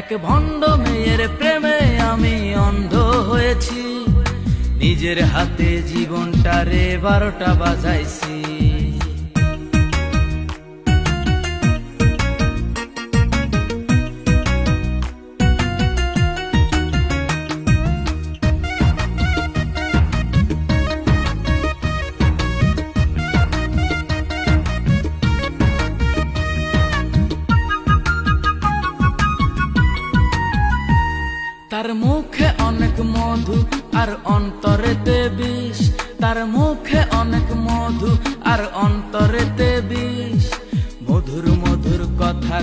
এক ভণ্ড মেয়ের প্রেমে আমি অন্ধ হয়েছি, নিজের হাতে জীবনটারে 12টা বাজাইছি। তার মুখে অনেক মধু আর অন্তরেতে বিষ, তার মুখে অনেক মধু আর অন্তরেতে বিষ, মধুর মধুর কথা